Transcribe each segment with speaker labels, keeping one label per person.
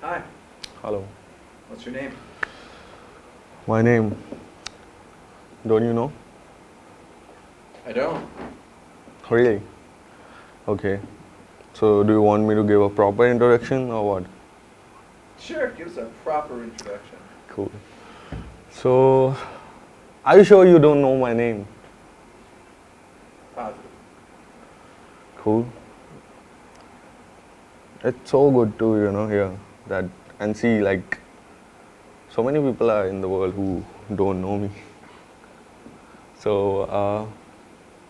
Speaker 1: Hi,
Speaker 2: Hello.
Speaker 1: what's your name?
Speaker 2: My name, don't you know?
Speaker 1: I don't.
Speaker 2: Really? Okay. So, do you want me to give a proper introduction or what?
Speaker 1: Sure, give us a proper introduction.
Speaker 2: Cool. So, are you sure you don't know my name?
Speaker 1: Positive.
Speaker 2: Cool. It's so good to, hear that and see like so many people are in the world who don't know me. So,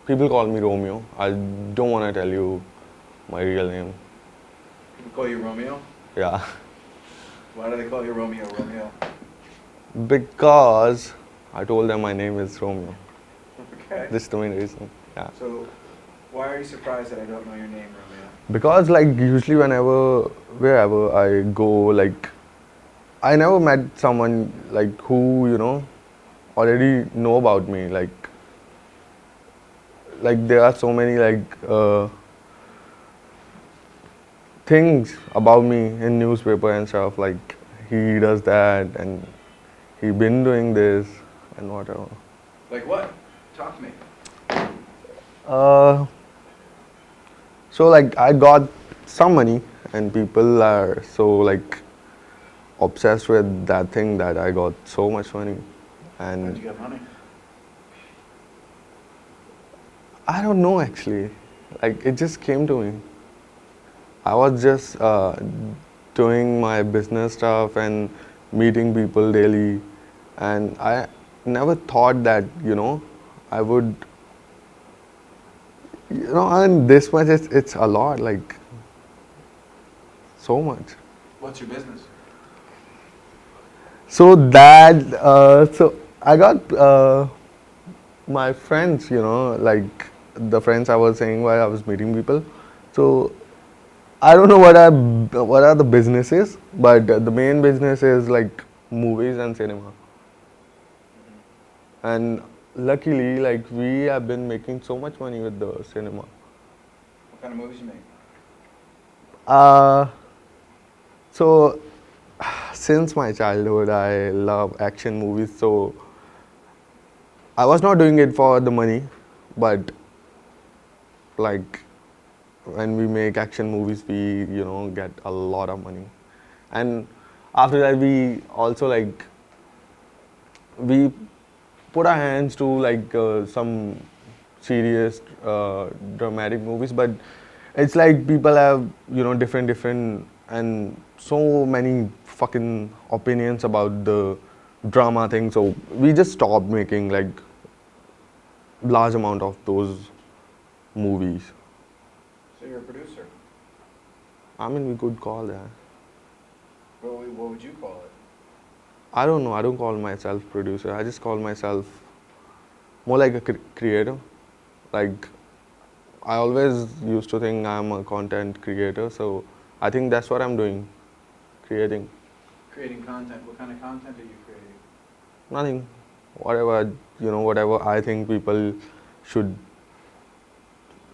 Speaker 2: people call me Romeo. I don't want to tell you my real name.
Speaker 1: People call you Romeo?
Speaker 2: Yeah.
Speaker 1: Why do they call you Romeo, Romeo?
Speaker 2: Because I told them my name is Romeo.
Speaker 1: Okay.
Speaker 2: This is the main reason. Yeah.
Speaker 1: So, why are you surprised that I don't know your name, Romeo?
Speaker 2: Because like usually wherever I go, like I never met someone like who, already know about me. Like there are so many things about me in newspaper and stuff. Like he does that and he been doing this and whatever.
Speaker 1: Like what? Talk to me.
Speaker 2: Uh, so like I got some money and people are so like obsessed with that thing that I got so much money.
Speaker 1: How'd you
Speaker 2: And
Speaker 1: get money?
Speaker 2: I don't know actually. Like it just came to me. I was just doing my business stuff and meeting people daily, and I never thought that I would earn this much. It's a lot, like so much.
Speaker 1: What's your business?
Speaker 2: So I got my friends, like the friends I was saying while I was meeting people. So I don't know what are the businesses, but the main business is like movies and cinema. And luckily, like we have been making so much money with the cinema.
Speaker 1: What kind of movies you make?
Speaker 2: Uh, so since my childhood, I love action movies. So I was not doing it for the money, but like when we make action movies, we get a lot of money. And after that, we also like we put our hands to like some serious dramatic movies, but it's like people have different and so many fucking opinions about the drama thing, so we just stopped making like large amount of those movies.
Speaker 1: So you're a producer.
Speaker 2: I mean, we could call that.
Speaker 1: What would you call it?
Speaker 2: I don't know, I don't call myself producer, I just call myself more like a creator. Like I always used to think I'm a content creator, so I think that's what I'm doing, creating.
Speaker 1: Creating content. What kind of content are you creating?
Speaker 2: Nothing, whatever whatever I think people should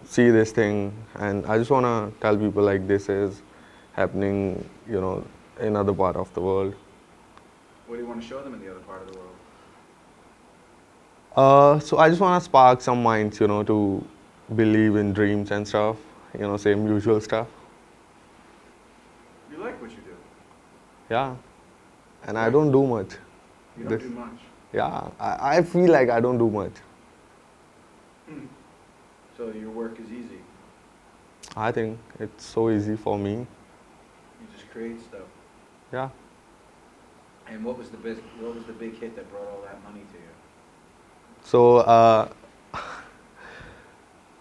Speaker 2: see this thing, and I just wanna tell people like this is happening, in other part of the world.
Speaker 1: What do you want to show them in the other part of the world?
Speaker 2: So I just wanna spark some minds, to believe in dreams and stuff, same usual stuff.
Speaker 1: You like what you do.
Speaker 2: Yeah, and I don't do much.
Speaker 1: You don't
Speaker 2: This,
Speaker 1: do much.
Speaker 2: yeah, I feel like I don't do much.
Speaker 1: Hmm. So your work is easy.
Speaker 2: I think it's so easy for me.
Speaker 1: You just create stuff.
Speaker 2: Yeah.
Speaker 1: And what was the big hit that brought all that money to you?
Speaker 2: So,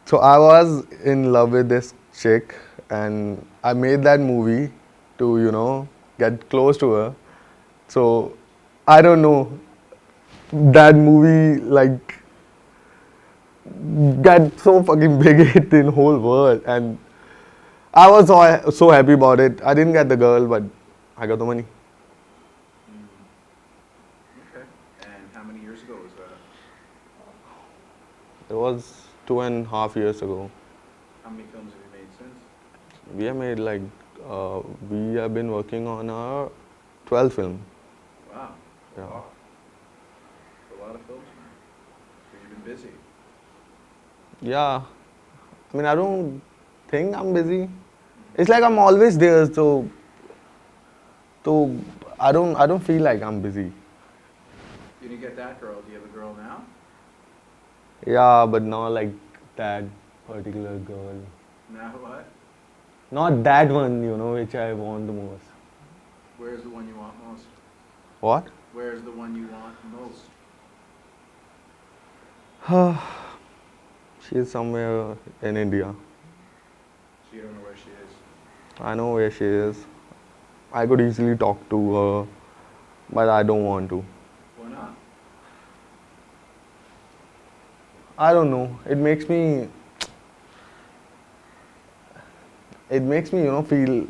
Speaker 2: so I was in love with this chick, and I made that movie to, get close to her. So, I don't know, that movie like got so fucking big hit in whole world, and I was so happy about it. I didn't get the girl, but I got the money.
Speaker 1: Mm. Okay. And how many years ago was that?
Speaker 2: It was 2.5 years ago.
Speaker 1: How many films have you made since?
Speaker 2: We have made like We have been working on our 12th film.
Speaker 1: Wow.
Speaker 2: Yeah.
Speaker 1: Wow. A lot of films, man. So you've been busy.
Speaker 2: Yeah. I mean, I don't think I'm busy. It's like I'm always there, so I don't feel like I'm busy.
Speaker 1: You didn't get that girl. Do you have a girl now?
Speaker 2: Yeah, but not like that particular girl.
Speaker 1: Now what?
Speaker 2: Not that one, which I want the most.
Speaker 1: Where's the one you want most?
Speaker 2: What?
Speaker 1: Where's the one you want most?
Speaker 2: She is somewhere in India.
Speaker 1: So you don't know where she is.
Speaker 2: I know where she is. I could easily talk to her, but I don't want to.
Speaker 1: Why not?
Speaker 2: I don't know. It makes me, feel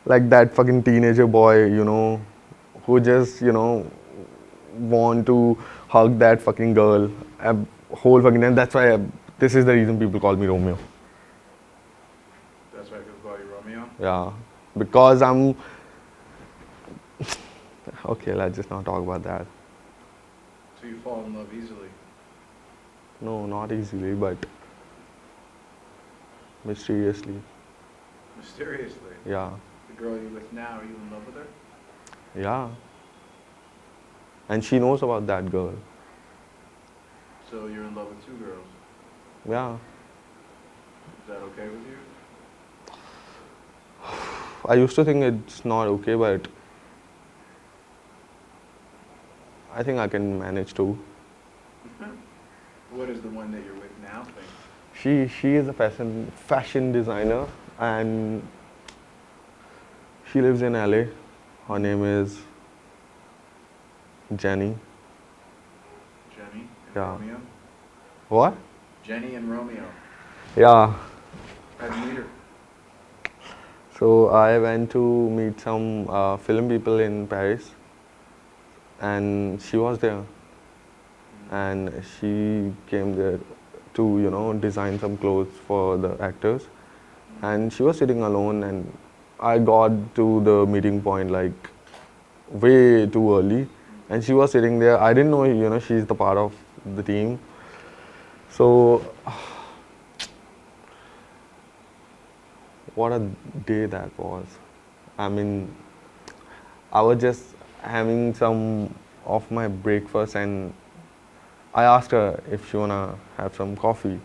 Speaker 2: like that fucking teenager boy, who just, want to hug that fucking girl a whole fucking time. That's why this is the reason people call me Romeo.
Speaker 1: That's why people call you Romeo?
Speaker 2: Yeah, because I'm. Okay, let's just not talk about that.
Speaker 1: So you fall in love easily.
Speaker 2: No, not easily, but mysteriously.
Speaker 1: Mysteriously.
Speaker 2: Yeah,
Speaker 1: The girl you're with now, are you in love with her?
Speaker 2: yeah. And she knows about that girl.
Speaker 1: So you're in love with two girls.
Speaker 2: Yeah.
Speaker 1: Is that okay with you?
Speaker 2: I used to think it's not okay, but I think I can manage to.
Speaker 1: What does the one that you're with now think?
Speaker 2: She is a fashion designer, and she lives in LA. Her name is Jenny.
Speaker 1: Jenny and
Speaker 2: Yeah.
Speaker 1: Romeo?
Speaker 2: What?
Speaker 1: Jenny and Romeo.
Speaker 2: Yeah.
Speaker 1: How'd you meet her?
Speaker 2: So I went to meet some film people in Paris, and she was there, and she came there to design some clothes for the actors, and she was sitting alone, and I got to the meeting point like way too early, and she was sitting there. I didn't know she's the part of the team, so what a day that was. I mean, I was just having some of my breakfast, and I asked her if she wanna have some coffee,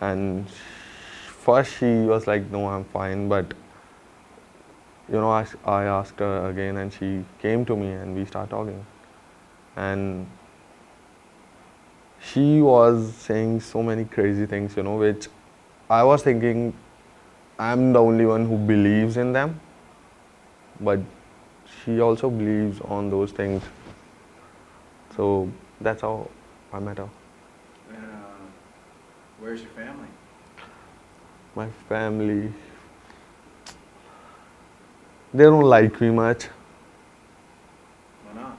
Speaker 2: and first she was like, "No, I'm fine," but I asked her again, and she came to me, and we started talking, and she was saying so many crazy things, which I was thinking I'm the only one who believes in them, but she also believes on those things. So that's how I met her.
Speaker 1: And where's your family?
Speaker 2: My family, they don't like me much
Speaker 1: Why not?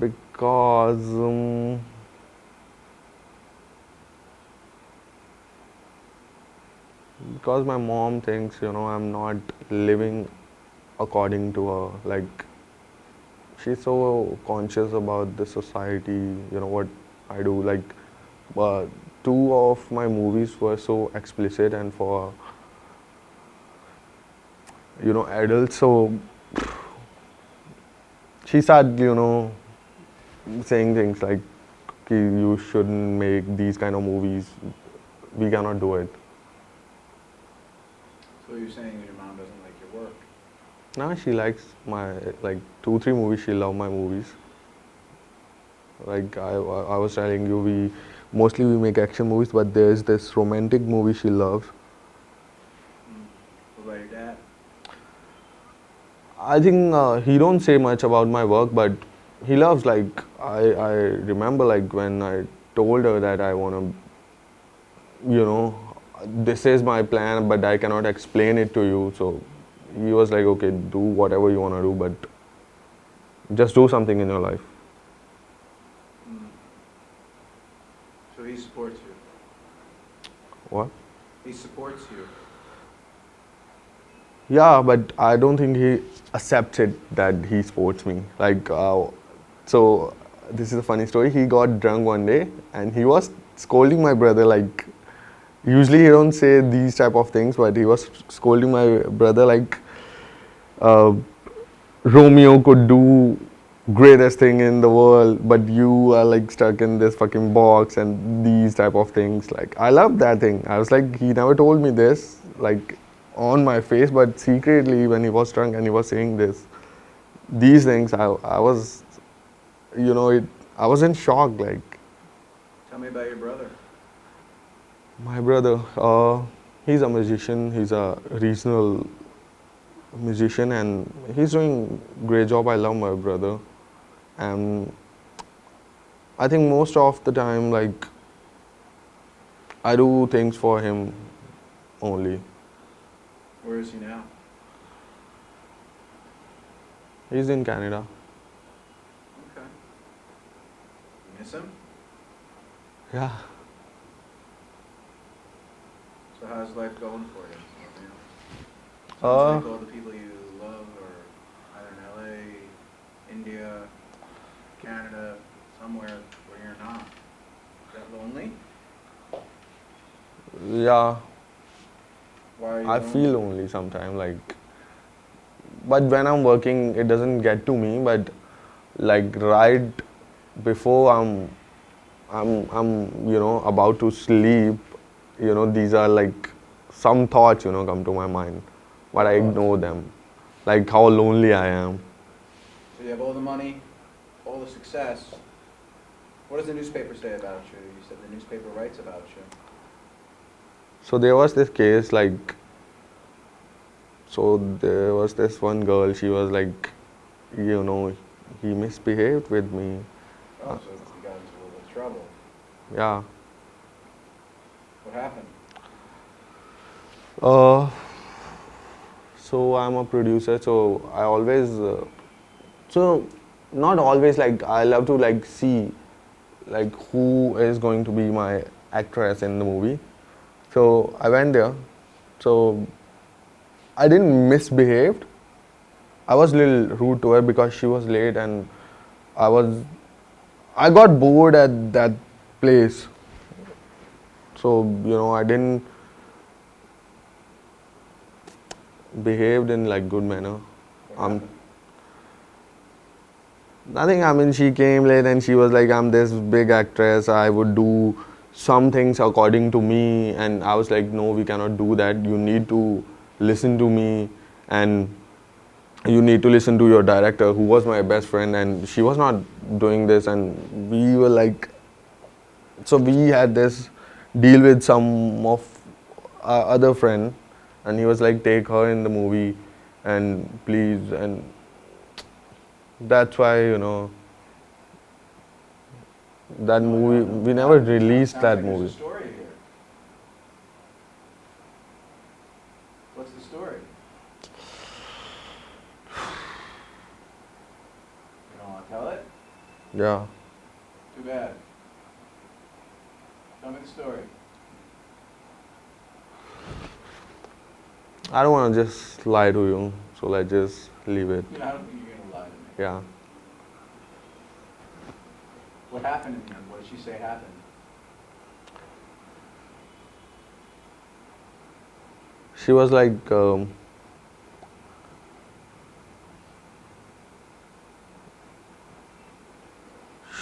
Speaker 2: because my mom thinks I'm not living according to her. Like, she's so conscious about the society, what I do. Like, two of my movies were so explicit and for adults. So she started saying things like, "Ki, you shouldn't make these kind of movies. We cannot do it."
Speaker 1: So you're saying that your mom doesn't like your work?
Speaker 2: Now she likes my, like, 2-3 movies. She love my movies. Like I was telling you, we make action movies, but there's this romantic movie she loves.
Speaker 1: What about your dad?
Speaker 2: I think he don't say much about my work, but he loves, like, I remember, like, when I told her that I want to, this is my plan, but I cannot explain it to you. So he was like, "Okay, do whatever you want to do, but just do something in your life."
Speaker 1: So he supports you?
Speaker 2: What?
Speaker 1: He supports you?
Speaker 2: Yeah, but I don't think he accepted that he sports me. Like, so this is a funny story. He got drunk one day and he was scolding my brother. Like, usually he don't say these type of things, but he was scolding my brother like uh, Romeo could do greatest thing in the world, but you are like stuck in this fucking box and these type of things. Like, I love that thing. I was like, he never told me this, like on my face, but secretly when he was drunk and he was saying these things, I was, I was in shock. Like,
Speaker 1: Tell me about your brother.
Speaker 2: my brother, he's a musician. He's a regional musician, and he's doing great job. I love my brother, and I think most of the time, like, I do things for him only.
Speaker 1: Where is he now?
Speaker 2: He's in Canada.
Speaker 1: Okay. You miss him?
Speaker 2: Yeah.
Speaker 1: So how's life going for you?
Speaker 2: Uh,
Speaker 1: Sounds like all the people you love are either in LA, India, Canada, somewhere where you're not. Is that lonely?
Speaker 2: Yeah,
Speaker 1: Why are you
Speaker 2: I
Speaker 1: lonely?
Speaker 2: feel lonely sometimes. Like, but when I'm working, it doesn't get to me. But like right before I'm about to sleep, these are like some thoughts come to my mind, but I ignore them. Like how lonely I am.
Speaker 1: So you have all the money, all the success. What does the newspaper say about you? You said the newspaper writes about you.
Speaker 2: So there was this case, like, so there was this one girl, she was like, he misbehaved with me.
Speaker 1: Oh, so you got into a little bit of trouble.
Speaker 2: Yeah.
Speaker 1: What happened?
Speaker 2: Uh, so I'm a producer, so I always, so not always, like, I love to like see like who is going to be my actress in the movie. So I went there. So I didn't misbehave. I was a little rude to her because she was late and I was I got bored at that place. So, I didn't behaved in like good manner.
Speaker 1: What
Speaker 2: Um
Speaker 1: happened?
Speaker 2: Nothing. I mean, she came late and she was like, I'm this big actress. I would do some things according to me. And I was like, no, we cannot do that. You need to listen to me and you need to listen to your director, who was my best friend. And she was not doing this. And we were like, so we had this deal with some of our other friend. And he was like, take her in the movie and please. And that's why, that movie, we never released that
Speaker 1: Sounds like
Speaker 2: movie.
Speaker 1: there's a story here. What's the story? You don't want to tell it?
Speaker 2: Yeah.
Speaker 1: Too bad. Tell me the story.
Speaker 2: I don't want to just lie to you, so let's just leave it.
Speaker 1: I don't think you're going to lie to me.
Speaker 2: Yeah.
Speaker 1: What happened in the end? What did she say happened?
Speaker 2: She was like,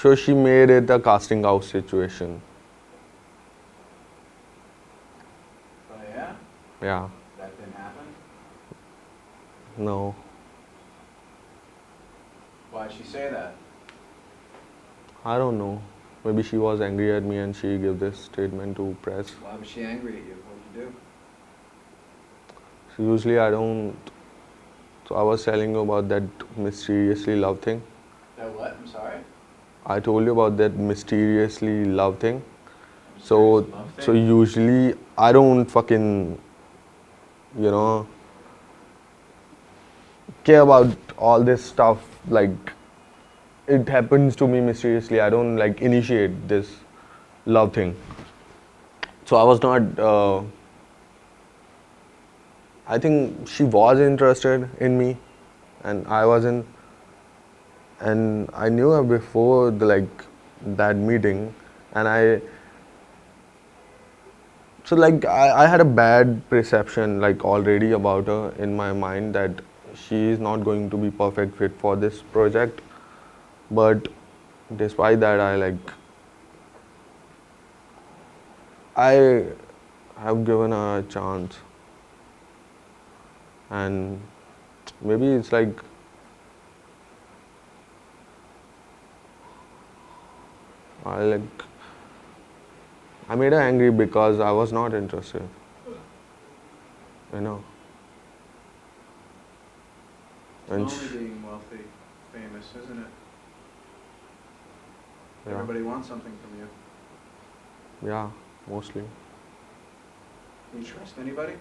Speaker 2: so she made it a casting out situation.
Speaker 1: Oh, yeah?
Speaker 2: Yeah.
Speaker 1: That didn't happen?
Speaker 2: No.
Speaker 1: Why did she say that?
Speaker 2: I don't know. Maybe she was angry at me and she gave this statement to press.
Speaker 1: Why was she angry at you? What did you do?
Speaker 2: So usually I don't. So I was telling you about that mysteriously love thing.
Speaker 1: That what? I'm sorry?
Speaker 2: I told you about that mysteriously love thing.
Speaker 1: Mysterious
Speaker 2: So,
Speaker 1: love
Speaker 2: so
Speaker 1: thing?
Speaker 2: usually I don't fucking, care about all this stuff. Like, it happens to me mysteriously. I don't like initiate this love thing. So I was not I think she was interested in me, and I wasn't. And I knew her before that meeting, and I had a bad perception already about her in my mind that she is not going to be perfect fit for this project. But despite that, I have given her a chance, and maybe it's I like I made her angry because I was not interested. You know.
Speaker 1: It's
Speaker 2: And
Speaker 1: lonely being wealthy, famous, isn't it?
Speaker 2: yeah,
Speaker 1: Everybody wants something from you.
Speaker 2: yeah, mostly.
Speaker 1: Can you trust anybody?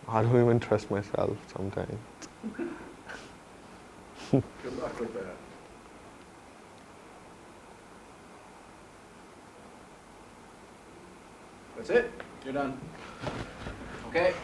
Speaker 2: I don't even trust myself sometimes.
Speaker 1: Good luck with that. That's it. You're done. Okay.